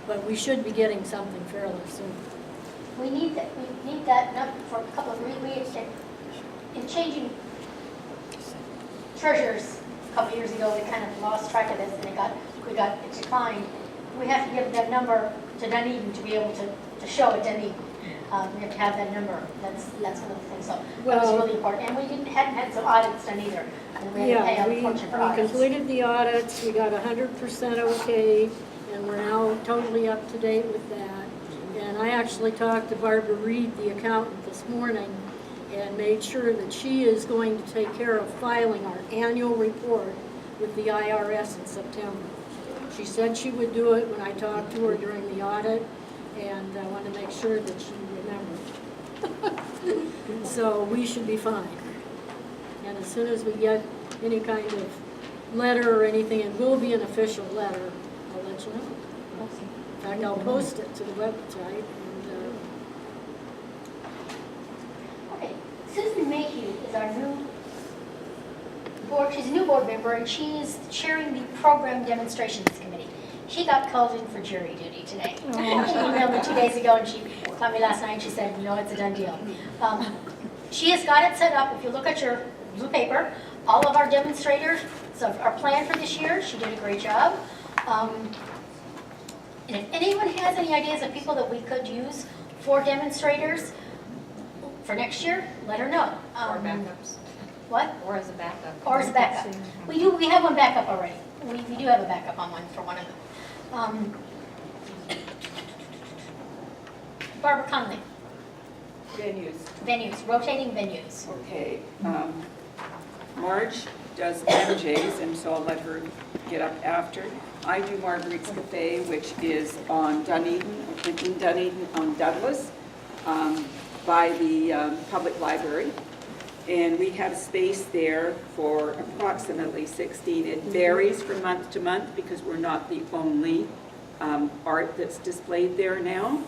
but we should be getting something fairly soon. We need that number for a couple of reasons. In changing treasurers a couple of years ago, we kind of lost track of this, and it declined. We have to give that number to Dunedin to be able to show it Dunedin. We have to have that number. That's one of the things. So that was really important. And we hadn't had some audits done either. And we had to pay out a fortune for we audits. completed the audits, we got 100% okay, and we're now totally up to date with that. And I actually talked to Barbara Reed, the accountant, this morning, and made sure that she is going to take care of filing our annual report with the IRS in September. She said she would do it when I talked to her during the audit, and I want to make sure that she remembered. So we should be fine. And as soon as we get any kind of letter or anything, it will be an official letter, I'll let you know. In fact, I'll post it to the website. And, Okay, Susan Mayhew is our new board, she's a new board member, and she is chairing the program demonstrations committee. She got called in for jury duty today. She emailed me 2 days ago, and she called me last night, and she said, no, it's a done deal. She has got it set up. If you look at your blue paper, all of our demonstrators, so our plan for this year, she did a great job. And if anyone has any ideas of people that we could use for demonstrators for next year, let her know. Or backups. What? Or as a backup. Or as a backup. We have one backup already. We do have a backup on one for one of them. Barbara Conley, venues, rotating venues. Okay, Marge does MJ's, and so I'll let her get up after. I do Marguerite's Cafe, which is on Dunedin, in Dunedin on Douglas, by the public library. And we have space there for approximately 16. It varies from month to month because we're not the only art that's displayed there now.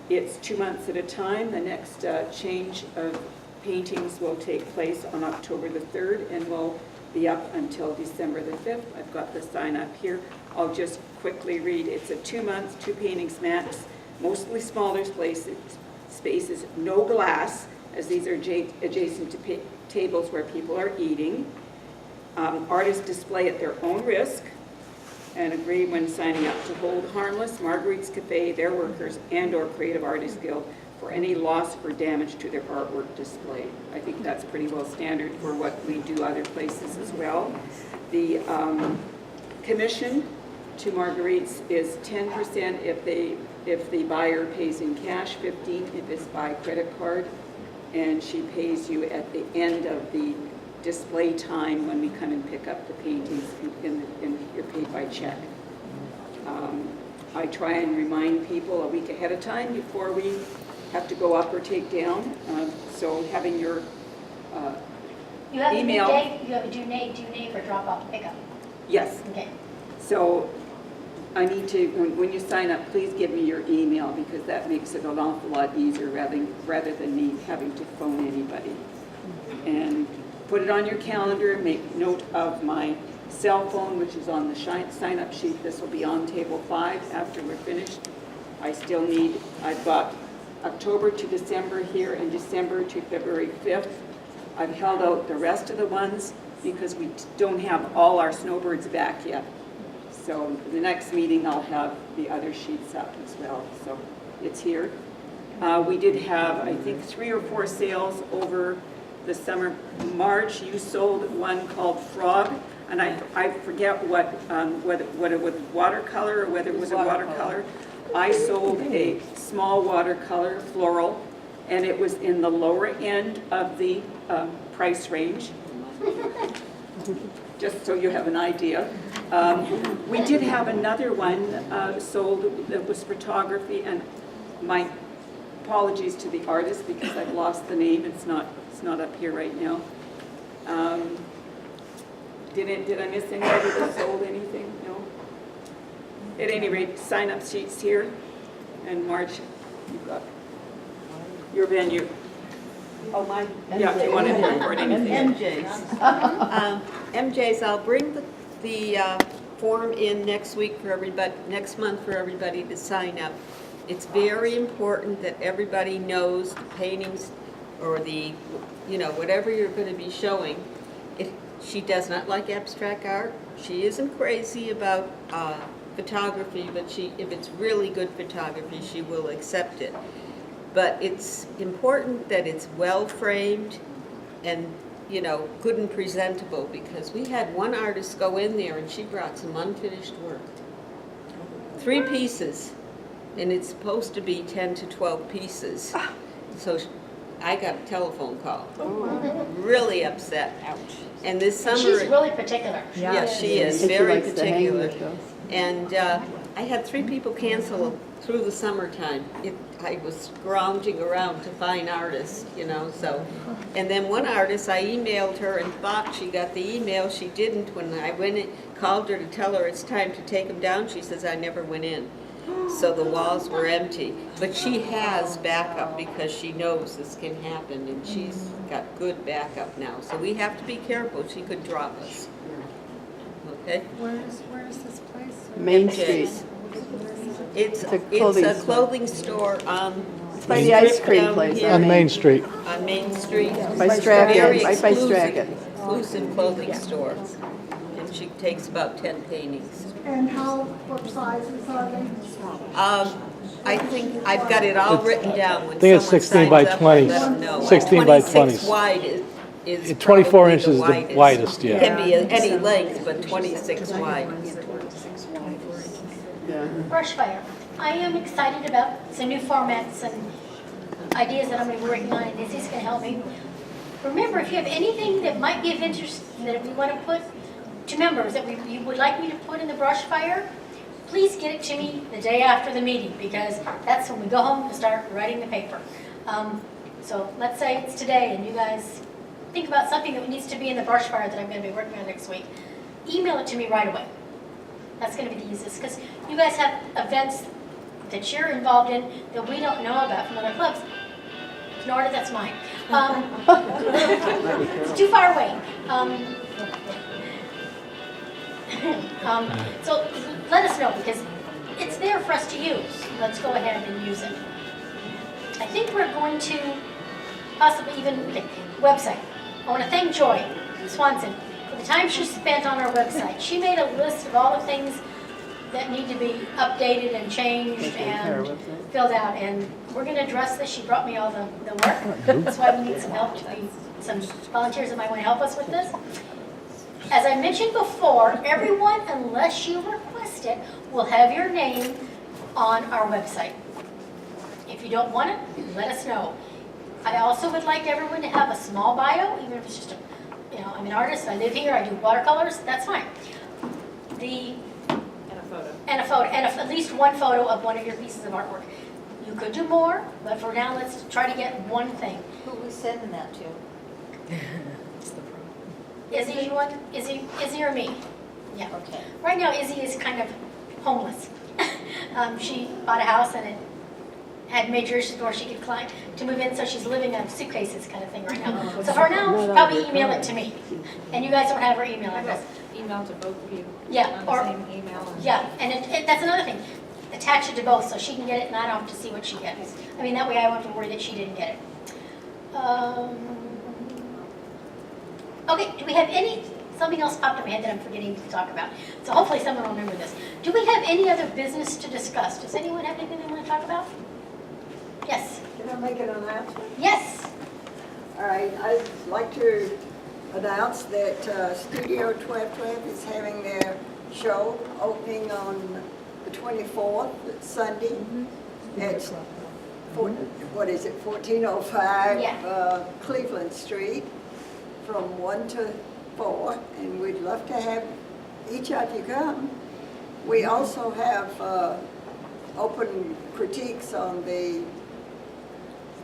It's 2 months at a time. The next change of paintings will take place on October the 3rd and will be up until December the 5th. I've got the sign up here. I'll just quickly read. It's a 2 months, 2 paintings max, mostly smaller spaces, no glass, as these are adjacent to tables where people are eating. Artists display at their own risk and agree when signing up to hold harmless Marguerite's Cafe, their workers, and/or Creative Artists Guild for any loss or damage to their artwork displayed. I think that's pretty well standard for what we do other places as well. The commission to Marguerite's is 10% if the buyer pays in cash, 15% if it's by credit card, and she pays you at the end of the display time when we come and pick up the paintings, and you're paid by check. I try and remind people a week ahead of time before we have to go up or take down. So having your You have email. You have a due date for drop off and pick up. Yes. Okay. So I need to, when you sign up, please give me your email because that makes it an awful lot easier rather than me having to phone anybody. And put it on your calendar, make note of my cell phone, which is on the sign-up sheet. This will be on table 5 after we're finished. I've got October to December here and December to February 5th. I've held out the rest of the ones because we don't have all our snowbirds back yet. So the next meeting I'll have the other sheets up as well. So it's here. We did have, I think, 3 or 4 sales over the summer. March, you sold one called Frog, and I forget whether it was watercolor or whether it was a watercolor. I sold a small watercolor floral, and it was in the lower end of the price range, just so you have an idea. We did have another one sold that was photography, and my apologies to the artist because I've lost the name. It's not up here right now. Did I miss anybody that sold anything? No? At any rate, sign-up sheets here. And Marge, you've got your venue. Oh, my. Yeah, do you want to report anything? MJ's. MJ's, I'll bring the form in next week for everybody, next month for everybody to sign up. It's very important that everybody knows the paintings or the, you know, whatever you're going to be showing. If she does not like abstract art, she isn't crazy about photography, but if it's really good photography, she will accept it. But it's important that it's well framed and, you know, good and presentable, because we had one artist go in there and she brought some unfinished work. 3 pieces, and it's supposed to be 10 to 12 pieces. So I got a telephone call, really upset. Ouch. And this summer. She's really particular. Yes, she is, And she very likes to hang particular. with those. And I had 3 people cancel through the summertime. I was scrounging around to find artists, you know, so. And then one artist, I emailed her and thought she got the email. She didn't. When I went in, called her to tell her it's time to take them down, she says, I never went in. So the walls were empty. But she has backup because she knows this can happen, and she's got good backup now. So we have to be careful. She could drop us. Okay? Where is this place? Main MJ's. Street. It's It's a clothing a store. clothing store on. It's by the ice cream down place. here. On Main Street. On Main Street. By Strachan, Very right by exclusive- Strachan. Exclusive clothing store. And she takes about 10 paintings. And what sizes are they? I think I've got it all written down. When I think it's someone 16 by signs up, I 20. let them know. 16 by 26 20s. wide is 24 probably inches is the widest, yeah. Can be any length, but 26 wide. Yeah. Brush fire. I am excited about some new formats and ideas that I'm going to be working on, and Izzy's going to help me. Remember, if you have anything that might be of interest that we want to put to members that you would like me to put in the brush fire, please get it to me the day after the meeting, because that's when we go home and start writing the paper. So let's say it's today and you guys think about something that needs to be in the brush fire that I'm going to be working on next week. Email it to me right away. That's going to be the easiest, because you guys have events that you're involved in that we don't know about from other clubs. Nor that's mine. It's too far away. So let us know, because it's there for us to use. Let's go ahead and use it. I think we're going to possibly even, website. I want to thank Joy Swanson for the time she spent on our website. She made a list of all the things that need to be updated and changed and filled out, and we're going to address this. She brought me all the work. That's why we need some help, some volunteers that might want to help us with this. As I mentioned before, everyone, unless you request it, will have your name on our website. If you don't want it, let us know. I also would like everyone to have a small bio, even if it's just I'm an artist, I live here, I do watercolors, that's fine. And a photo, and at least one photo of one of your pieces of artwork. You could do more, but for now, let's try to get one thing. Who are we sending that to? Izzy, you want, Izzy or me? Yeah. Okay. Right now, Izzy is kind of homeless. She bought a house and it had major issues where she could climb to move in, so she's living in suitcases kind of thing right now. So for now, probably email it to me. And you guys don't have her email address. Email to both of you. Yeah, On or- the same email. Yeah, and that's another thing. Attach it to both so she can get it and I don't have to see what she gets. I mean, that way I won't be worried that she didn't get it. Okay, do we have something else popped in my head that I'm forgetting to talk about? So hopefully someone will remember this. Do we have any other business to discuss? Does anyone have anything they want to talk about? Yes. Can I make an announcement? Yes. All right, I'd like to announce that Studio 1212 is having their show opening on the 24th, it's Sunday. It's, 1405 Yeah. Cleveland Street from 1 to 4, and we'd love to have each of you come. We also have open critiques on the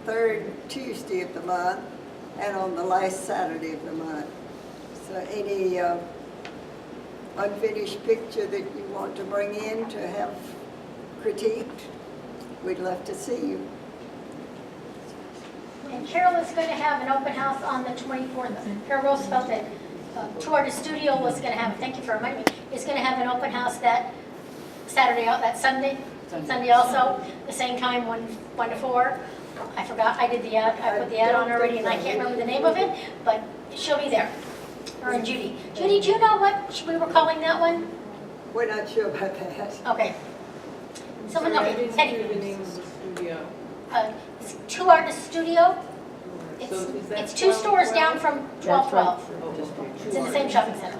third Tuesday of the month and on the last Saturday of the month. So any unfinished picture that you want to bring in to have critiqued, we'd love to see you. And Carol is going to have an open house on the 24th. Carol Roosevelt at Two Artist Studio was going to have, thank you for reminding me, is going to have an open house that Saturday, that Sunday also, the same time, 1 to 4. I forgot, I did the ad, I put the ad on already, and I can't remember the name of it, but she'll be there. Her and Judy. Judy, do you know what we were calling that one? We're not sure about that. Okay. Someone, okay, The Teddy. name of the studio. It's Two Artist Studio. So is that It's 2 stores down from 1212. Oh, It's in the same shopping center.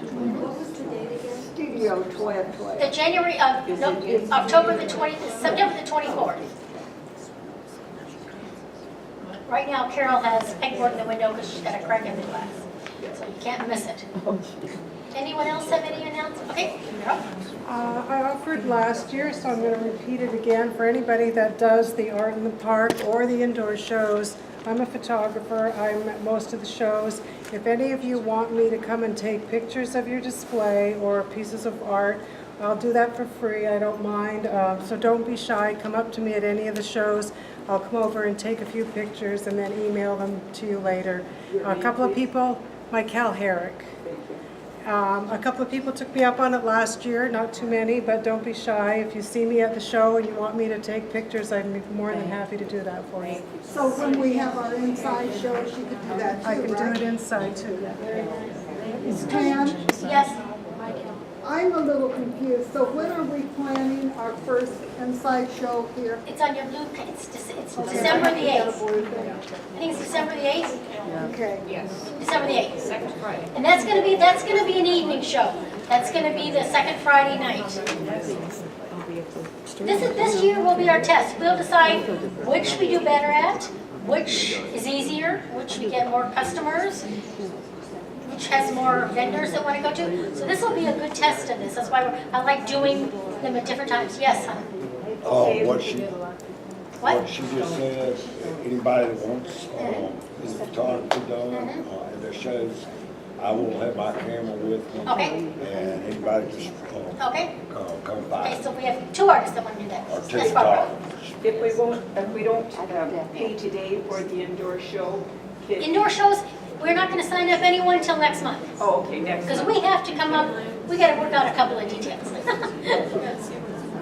Studio 1212. The January, no, October the 20th, September the 24th. Right now Carol has pegboard in the window because she's got a crack in the glass. So you can't miss it. Anyone else have any announcements? Okay, you're up. I offered last year, so I'm going to repeat it again for anybody that does the art in the park or the indoor shows. I'm a photographer. I'm at most of the shows. If any of you want me to come and take pictures of your display or pieces of art, I'll do that for free. I don't mind. So don't be shy. Come up to me at any of the shows. I'll come over and take a few pictures and then email them to you later. A couple of people, Cal Herrick. A couple of people took me up on it last year, not too many, but don't be shy. If you see me at the show and you want me to take pictures, I'm more than happy to do that for you. So when we have our inside shows, you could do that too, I can right? do it inside too. Pam, Yes, I'm a little confused. So when are we planning our first inside show here? it's on your blue, it's December the 8th. I think it's December the 8th. Okay. December the 8th. Second Friday. And that's gonna be an evening show. That's gonna be the second Friday night. This year will be our test. We'll decide which we do better at, which is easier, which we get more customers, which has more vendors that wanna go to. So this will be a good test of this. That's why I like doing them at different times. Yes, hon? What she just said, anybody that wants, is photography done, in their shows, I will have my camera with me. Okay. And anybody just, Okay. come by. Okay, so we have 2 artists that wanna do that. Or That's TikTok. fine. If we don't pay today for the indoor show, Indoor shows, we're not gonna sign up anyone until next month. oh, okay, next Because month. we have to come up, we gotta work out a couple of details.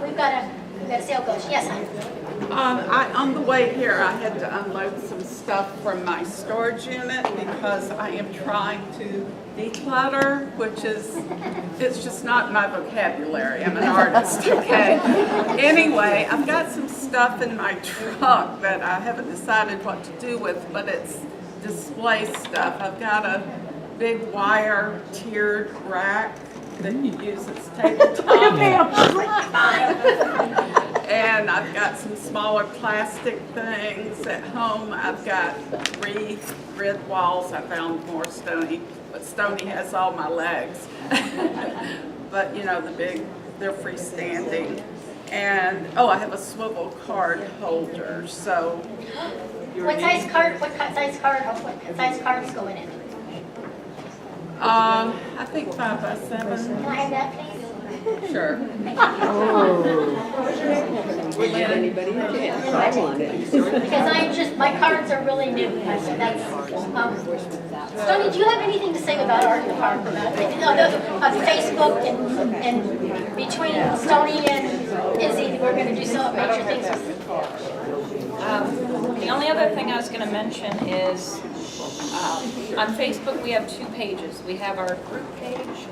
We've gotta see how it goes. Yes, hon? On the way here, I had to unload some stuff from my storage unit because I am trying to declutter, which is, it's just not my vocabulary. I'm an artist, okay? Anyway, I've got some stuff in my truck that I haven't decided what to do with, but it's display stuff. I've got a big wire tiered rack that you use as tabletop. And I've got some smaller plastic things at home. I've got 3 grid walls. I found more Stony, but Stony has all my legs. But you know, they're freestanding. And, I have a swivel card holder, so. What size cards go in it? I think 5 by 7. Can I have that, please? Sure. Would give anybody a chance. I want it. Because my cards are really new. So that's, Stoney, do you have anything to say about Art in the Park? About Facebook and between Stoney and Izzy, we're going to do some major things. The only other thing I was going to mention is on Facebook we have 2 pages. We have our group page,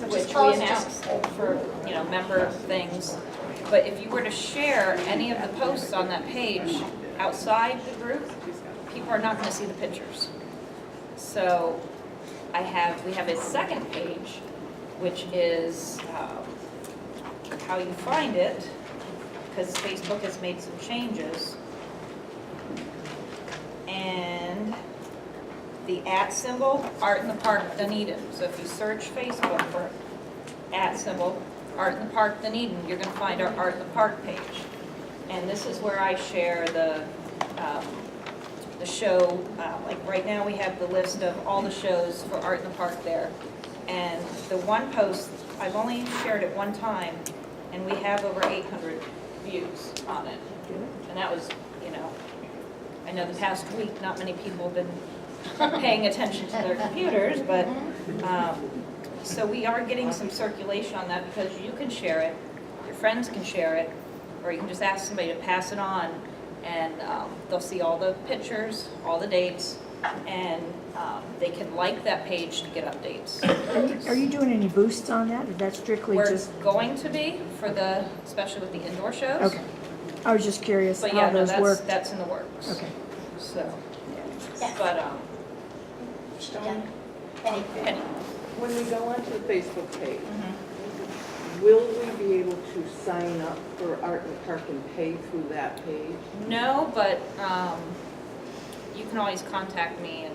which we closed. announce for member things. But if you were to share any of the posts on that page outside the group, people are not going to see the pictures. So we have a second page, which is how you find it, because Facebook has made some changes. And the @ Art in the Park Dunedin. So if you search Facebook for @ Art in the Park Dunedin, you're going to find our Art in the Park page. And this is where I share the show. Like right now we have the list of all the shows for Art in the Park there. And the one post, I've only shared it one time, and we have over 800 views on it. And that was, I know the past week, not many people have been paying attention to their computers, but, so we are getting some circulation on that because you can share it, your friends can share it, or you can just ask somebody to pass it on, and they'll see all the pictures, all the dates, and they can like that page to get updates. Are you doing any boosts on that, or that's strictly We're just? going to be for the, especially with the indoor shows. Okay. I was just curious But how yeah, no, those work. that's in the works. Okay. So, Yes. but, Yeah. Penny? Penny. When we go onto the Facebook page, Mm-hmm. will we be able to sign up for Art in the Park and pay through that page? No, but you can always contact me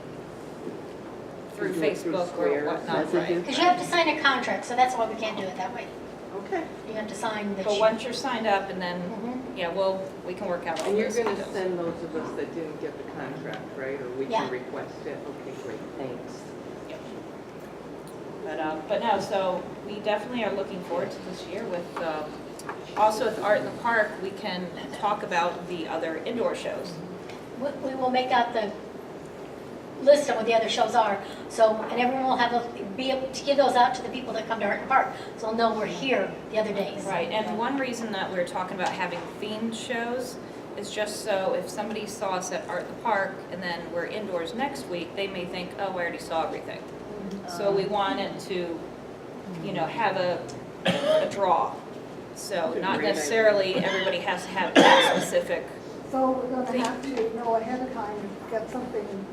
through Do it through Facebook or Square whatnot, right? messages? Because you have to sign a contract, so that's why we can't do it that way. Okay. You have to sign the. But once you're signed up and then, Mhm. yeah, we can work out all And you're those going to details. send those of us that didn't get the contract, right? Or we Yeah. can request it? Okay, great, thanks. But no, so we definitely are looking forward to this year with, also with Art in the Park, we can talk about the other indoor shows. We will make out the list of what the other shows are, so, and everyone will be able to give those out to the people that come to Art in the Park, so they'll know we're here the other days. Right, and one reason that we're talking about having themed shows is just so if somebody saw us at Art in the Park and then we're indoors next week, they may think, oh, I already saw everything. So we want it to, have a draw. So not necessarily everybody has to have that specific. So we're gonna have to know ahead of time and get something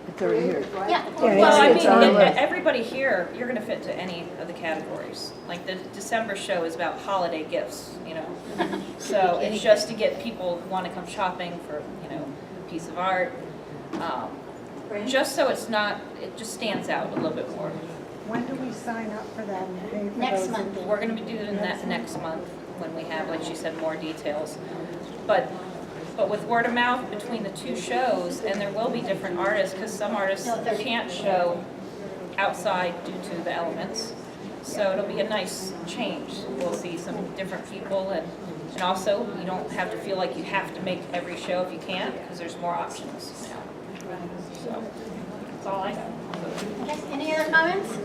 It's already here. created, right? Yeah. Yeah, Well, I it's on the mean, list. everybody here, you're gonna fit to any of the categories. Like the December show is about holiday gifts, So it's just to get people who wanna come shopping for, a piece of art. Just so it just stands out a little bit more. When do we sign up for that and pay for Next those? month. We're gonna be doing that next month when we have, like she said, more details. But with word of mouth between the two shows, and there will be different artists, because some artists No, 30. can't show outside due to the elements. So it'll be a nice change. We'll see some different people, and also, you don't have to feel like you have to make every show if you can't, because there's more options now. So, that's all I know. Okay, any other comments?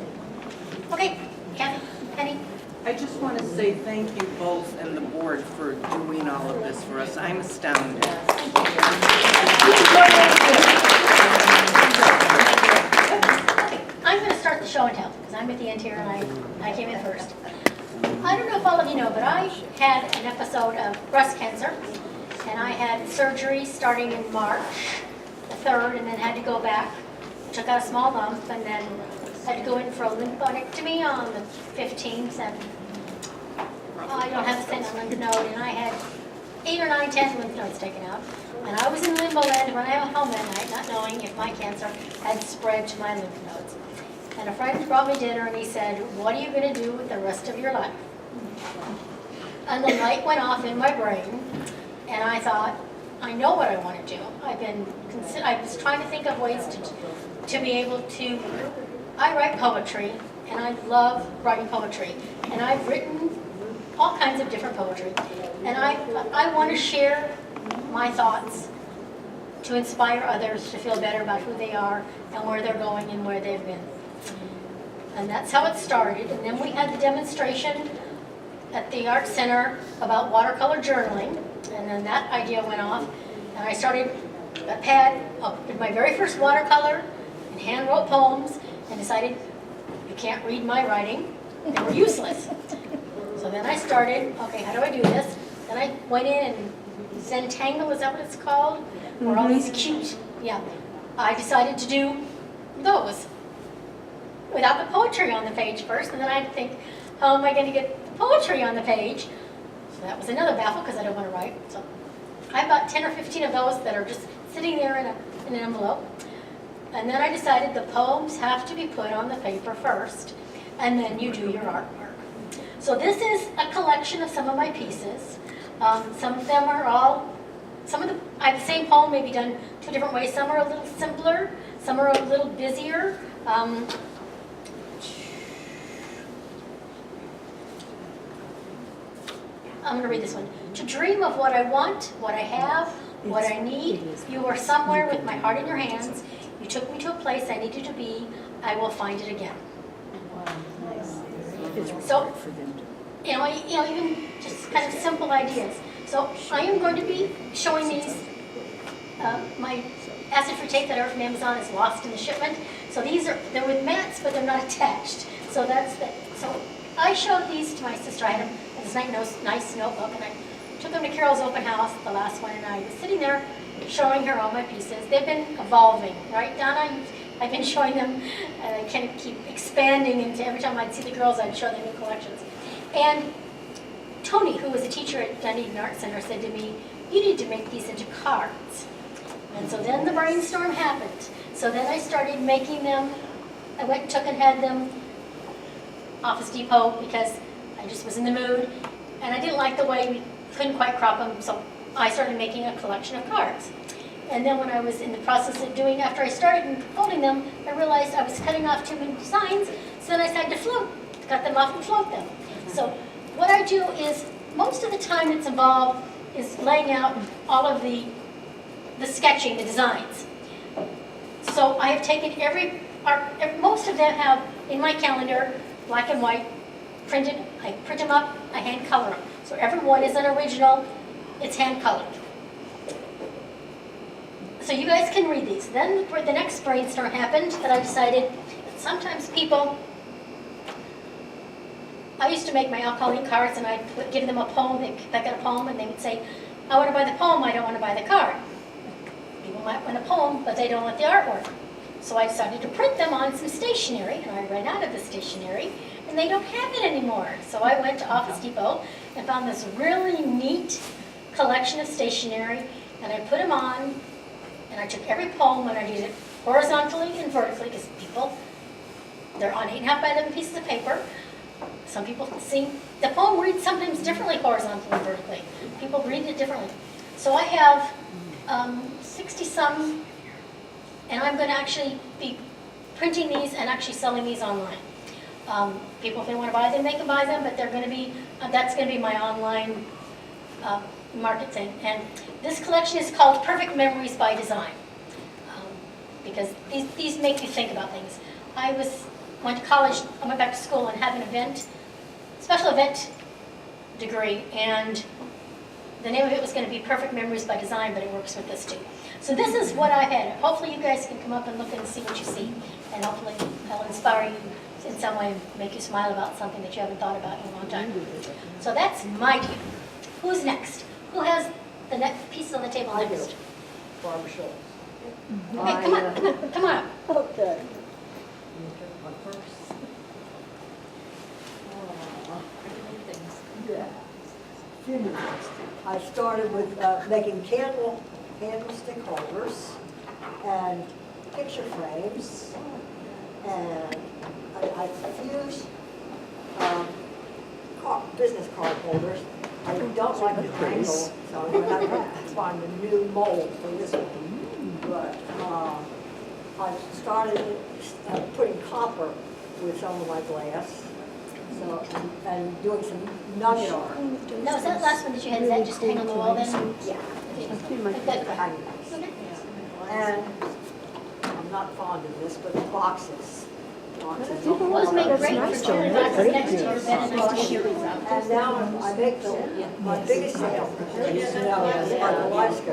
Okay, Kathy, Penny? I just want to say thank you both and the board for doing all of this for us. I'm astounded. I'm going to start the show and tell, because I'm at the end here and I came in first. I don't know if all of you know, but I had an episode of breast cancer, and I had surgery starting in March the 3rd, and then had to go back, took out a small lump, and then had to go in for a lymphodectomy on the 15th, and I don't have a sentinel lymph node, and I had 8 or 9, 10 lymph nodes taken out. And I was in limbo land when I got home that night, not knowing if my cancer had spread to my lymph nodes. And a friend brought me dinner and he said, "What are you going to do with the rest of your life?" And the light went off in my brain, and I thought, I know what I want to do. I was trying to think of ways to be able to. I write poetry, and I love writing poetry, and I've written all kinds of different poetry, and I want to share my thoughts to inspire others to feel better about who they are and where they're going and where they've been. And that's how it started. And then we had the demonstration at the Art Center about watercolor journaling, and then that idea went off, and I started a pad did my very first watercolor and hand wrote poems, and decided you can't read my writing, they were useless. So then I started, okay, how do I do this? Then I went in and Zentangle, is that what it's called? Where all these cute, I decided to do those without the poetry on the page first, and then I had to think, how am I going to get the poetry on the page? So that was another baffle because I don't want to write. So I have about 10 or 15 of those that are just sitting there in an envelope. And then I decided the poems have to be put on the paper first, and then you do your artwork. So this is a collection of some of my pieces. Some of them are I have the same poem maybe done 2 different ways. Some are a little simpler, some are a little busier. I'm going to read this one. To dream of what I want, what I have, what I need. You are somewhere with my heart in your hands. You took me to a place I needed to be. I will find it again. So, even just kind of simple ideas. So I am going to be showing these. My acid-free tape that I ordered from Amazon is lost in the shipment. So they're with mats, but they're not attached. So so I showed these to my sister. I had them in this nice notebook, and I took them to Carol's open house, the last one, and I was sitting there showing her all my pieces. They've been evolving, right, Donna? I've been showing them, and I kind of keep expanding into every time I'd see the girls, I'd show them new collections. And Tony, who was a teacher at Dunedin Art Center, said to me, you need to make these into cards. And so then the brainstorm happened. So then I started making them. I went and took and had them Office Depot because I just was in the mood. And I didn't like the way we couldn't quite crop them, so I started making a collection of cards. And then when I was in the process of after I started folding them, I realized I was cutting off too many designs, so then I decided to cut them off and float them. So what I do is, most of the time that's involved is laying out all of the sketching, the designs. So I have taken most of them have, in my calendar, black and white, printed. I print them up, I hand color them. So every one is an original, it's hand colored. So you guys can read these. Then the next brainstorm happened that I decided that sometimes people, I used to make my alcohol cards and I'd give them a poem, they'd pick out a poem and they would say, I want to buy the poem, I don't want to buy the card. People might want a poem, but they don't want the artwork. So I decided to print them on some stationery, and I ran out of the stationery, and they don't have it anymore. So I went to Office Depot and found this really neat collection of stationery, and I put them on, and I took every poem and I did it horizontally and vertically, because people, they're on 8.5 by 11 pieces of paper. Some people see, the poem reads sometimes differently horizontally and vertically. People read it differently. So I have 60-some, and I'm going to actually be printing these and actually selling these online. People, if they want to buy them, they can buy them, but they're going to be, that's going to be my online market thing. And this collection is called Perfect Memories by Design, because these make you think about things. Went to college, I went back to school and had an event, special event degree, and the name of it was going to be Perfect Memories by Design, but it works with this too. So this is what I had. Hopefully you guys can come up and look and see what you see, and hopefully I'll inspire you in some way and make you smile about something that you haven't thought about in a long time. So that's my deal. Who's next? Who has the next piece on the table next? Barbara Schultz. Okay, come on up. Okay. I started with making candlestick holders and picture frames, and I fused business card holders. I don't like the angle, so I'm going to have to find a new mold for this one. But I started putting copper with some of my glass, so and doing some nugget art. No, is that last one that you had? Is that just hang on the wall then? Yeah. And I'm not fond of this, but boxes. Those make great for children boxes next to your bed and And now I make my biggest sale is Alaska.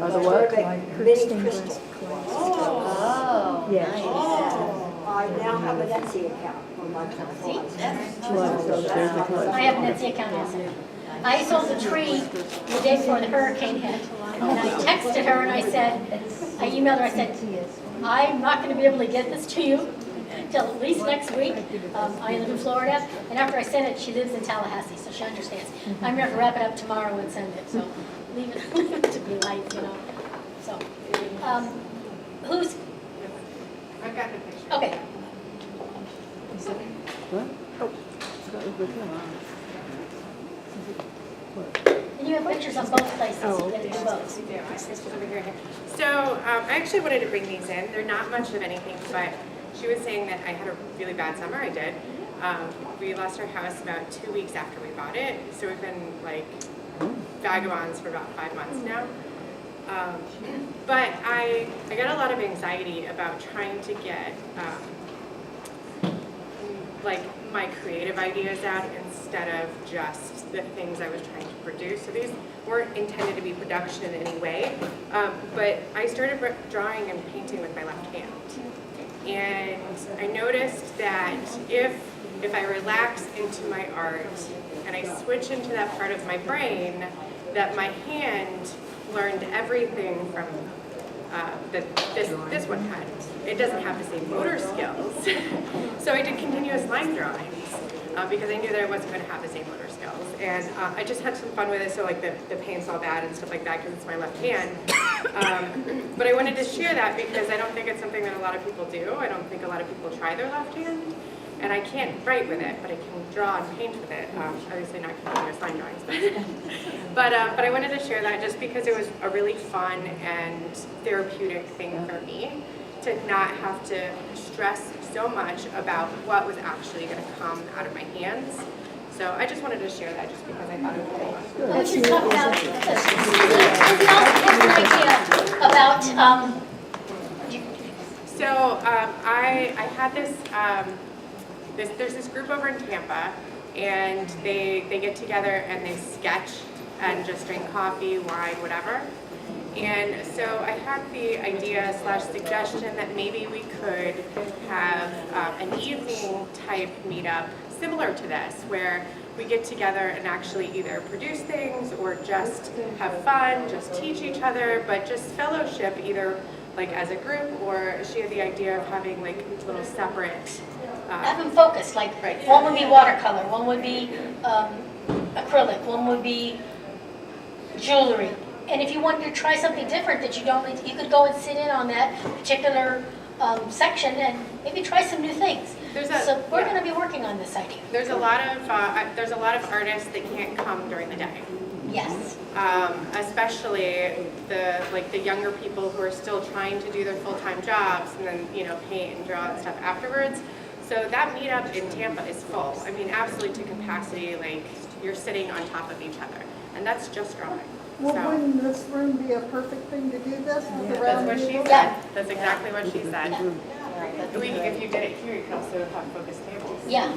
Are the what? Mini crystal. Oh, Yeah. I now have a Etsy account on my telephone. I have an Etsy account also. I sold the tree the day before the hurricane hit, and I texted her and I emailed her, I said, I'm not going to be able to get this to you until at least next week. I live in Florida, and after I sent it, she lives in Tallahassee, so she understands. I'm going to wrap it up tomorrow and send it, so leave it to be light, you know. So, who's? I've got the picture. Okay. And you have pictures on both places. You can do both. So I actually wanted to bring these in. They're not much of anything, but she was saying that I had a really bad summer. I did. We lost our house about 2 weeks after we bought it, so we've been like vagabonds for about 5 months now. But I got a lot of anxiety about trying to get like my creative ideas out instead of just the things I was trying to produce. So these weren't intended to be production in any way, but I started drawing and painting with my left hand. And I noticed that if I relax into my art and I switch into that part of my brain, that my hand learned everything from this one had. It doesn't have the same motor skills. So I did continuous line drawings because I knew that I wasn't going to have the same motor skills. And I just had some fun with it, so like the paint's all bad and stuff like that because it's my left hand. But I wanted to share that because I don't think it's something that a lot of people do. I don't think a lot of people try their left hand. And I can't write with it, but I can draw and paint with it. Obviously not continuous line drawings, but I wanted to share that just because it was a really fun and therapeutic thing for me to not have to stress so much about what was actually going to come out of my hands. So I just wanted to share that just because I thought it was cool. Well, we should talk about this. We also have an idea about, So I had this, there's this group over in Tampa, and they get together and they sketch and just drink coffee, wine, whatever. And so I had the idea / suggestion that maybe we could have an evening type meetup similar to this, where we get together and actually either produce things or just have fun, just teach each other, but just fellowship either like as a group, or she had the idea of having like little separate have them focused, like one would be watercolor, one would be acrylic, one would be jewelry. And if you wanted to try something different that you don't, you could go and sit in on that particular section and maybe try some new things. So we're going to be working on this idea. There's a lot of artists that can't come during the day. Yes. Especially the younger people who are still trying to do their full-time jobs and then paint and draw and stuff afterwards. So that meetup in Tampa is full. I mean, absolutely to capacity. Like you're sitting on top of each other, and that's just drawing. Well, So, wouldn't this room be a perfect thing to do this with the round that's what she table? said. That's exactly what she said. If you did it here, you could also have focused tables. Yeah.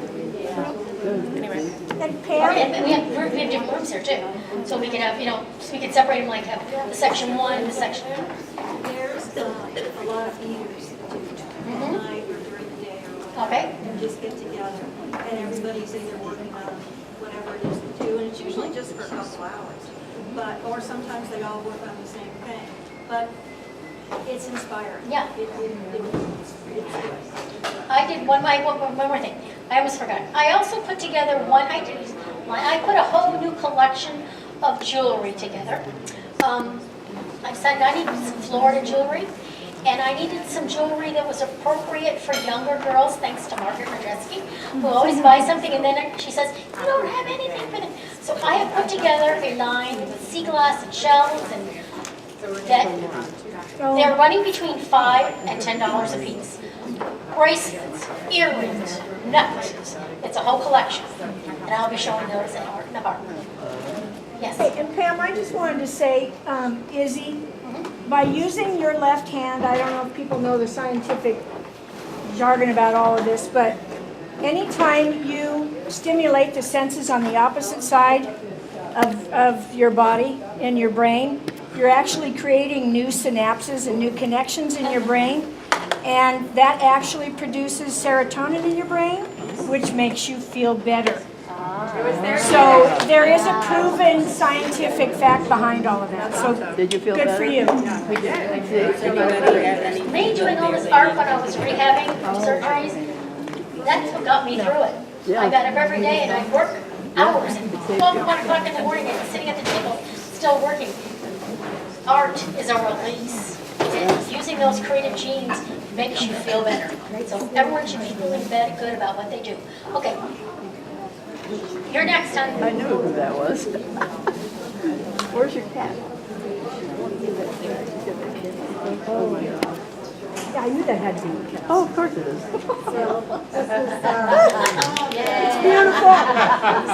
Anyway. And Pam? And we have different rooms here too. So we can have, so we can separate them like have the section 1, the section 2. There's a lot of eaters that do at night or during the day or whatever. Okay. And just get together and everybody's either working on whatever it is to do, and it's usually just for a couple hours. Or sometimes they all work on the same thing. But it's inspiring. Yeah. It's I did one more thing. I almost forgot. I also put together I put a whole new collection of jewelry together. I decided I needed some Florida jewelry, and I needed some jewelry that was appropriate for younger girls, thanks to Margaret Radresky, who always buys something and then she says, you don't have anything for them. So I have put together a line with sea glass and shells, and they're running between $5 and $10 a piece. Bracelets, earrings, necklaces. It's a whole collection. And I'll be showing those at Art in the Park. Yes. Hey, and Pam, I just wanted to say, Izzy, by using your left hand, I don't know if people know the scientific jargon about all of this, but anytime you stimulate the senses on the opposite side of your body and your brain, you're actually creating new synapses and new connections in your brain, and that actually produces serotonin in your brain, which makes you feel better. So there is a proven scientific fact behind all of that. So did you feel good better? for you. Me doing all this art when I was rehabbing surgeries, that's what got me through it. I got up every day and I'd work hours, and 1 o'clock in the morning and sitting at the table, still working. Art is a release. And using those creative genes makes you feel better. So everyone should be feeling good about what they do. Okay. You're next, hon. I knew who that was. Where's your cat? Oh my God. I knew that had to be kept. Oh, of course it is. So, this is, It's beautiful.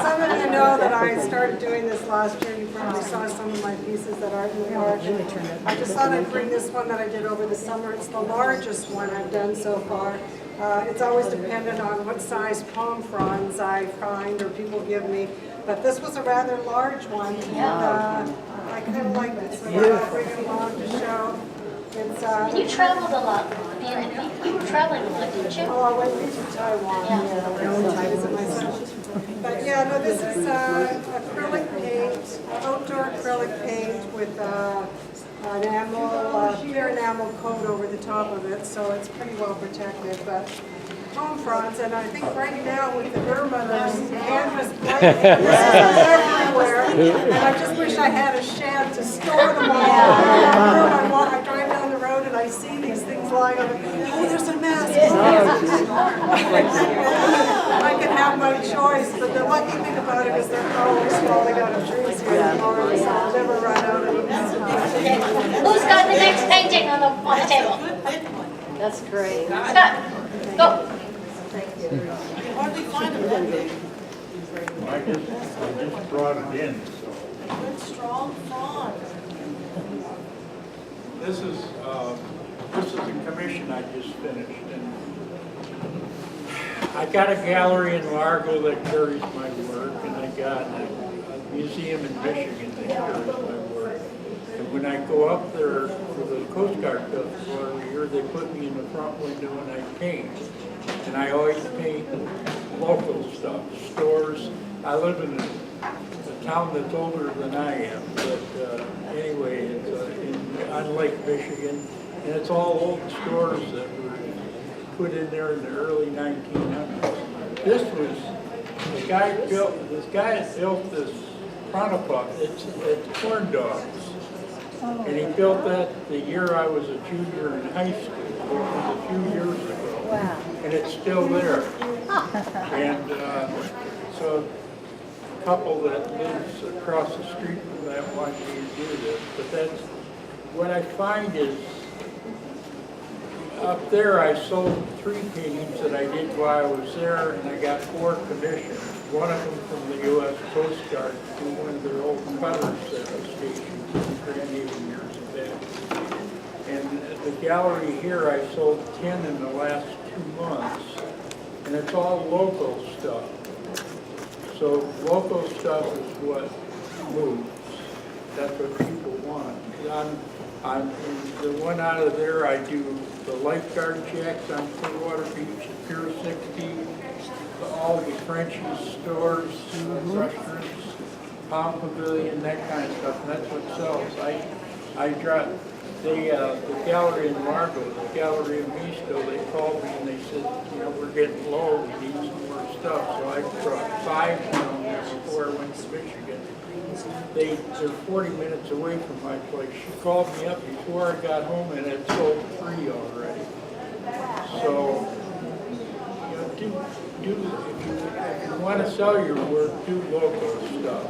some of you know that I started doing this last year. You probably saw some of my pieces that aren't in the park. I just thought I'd bring this one that I did over the summer. It's the largest one I've done so far. It's always dependent on what size palm fronds I find or people give me. But this was a rather large one. And, I kind of liked it, so I'll bring it along to show. It's, And you traveled a lot, you were traveling a lot, didn't you? oh, I went to Taiwan. Yeah. Visit myself. But yeah, no, this is acrylic paint, outdoor acrylic paint with an enamel, clear enamel coat over the top of it, so it's pretty well protected. But palm fronds, and I think right now with the Burma, there's canvas blanket. This is everywhere, and I just wish I had a shed to store them all. I drive down the road and I see these things lying on the, oh, there's a mess. I could have my choice, but the lucky thing about it is they're always falling out of trees here in Florida, so I'll never run out of them. Who's got the next painting on the table? That's great. Scott, go. I just brought it in, so. Good, strong frond. This is a commission I just finished, and I got a gallery in Largo that carries my work, and I got a museum in Michigan that carries my work. And when I go up there for the Coast Guard Festival every year, they put me in the front window and I paint. And I always paint local stuff, stores. I live in a town that's older than I am, but anyway, it's on Lake Michigan, and it's all old stores that were put in there in the early 1900s. This guy built this Pronapuk, it's corn dogs. And he built that the year I was a junior in high school, which was a few years ago. Wow. And it's still there. And so a couple that lives across the street from that wanted me to do this. But that's what I find is up there I sold 3 paintings that I did while I was there, and I got 4 commissions. One of them from the U.S. Coast Guard to one of their old cutters that was stationed in Grand Haven years back. And at the gallery here, I sold 10 in the last 2 months, and it's all local stuff. So local stuff is what moves. That's what people want. On the one out of there, I do the lifeguard checks on Clearwater Beach, Pier 60, all the French's stores, restaurants, Palm Pavilion, that kind of stuff, and that's what sells. I drive the gallery in Largo, the gallery in Misto, they called me and they said, you know, we're getting low, we need some more stuff. So I brought 5 down there before I went to Michigan. They're 40 minutes away from my place. She called me up before I got home and had sold 3 already. So, you know, if you want to sell your work, do local stuff.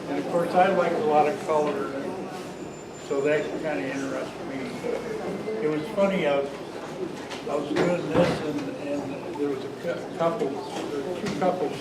And of course, I like a lot of color, so that kind of interests me. It was funny, I was doing this, and there was a couple, or 2 couples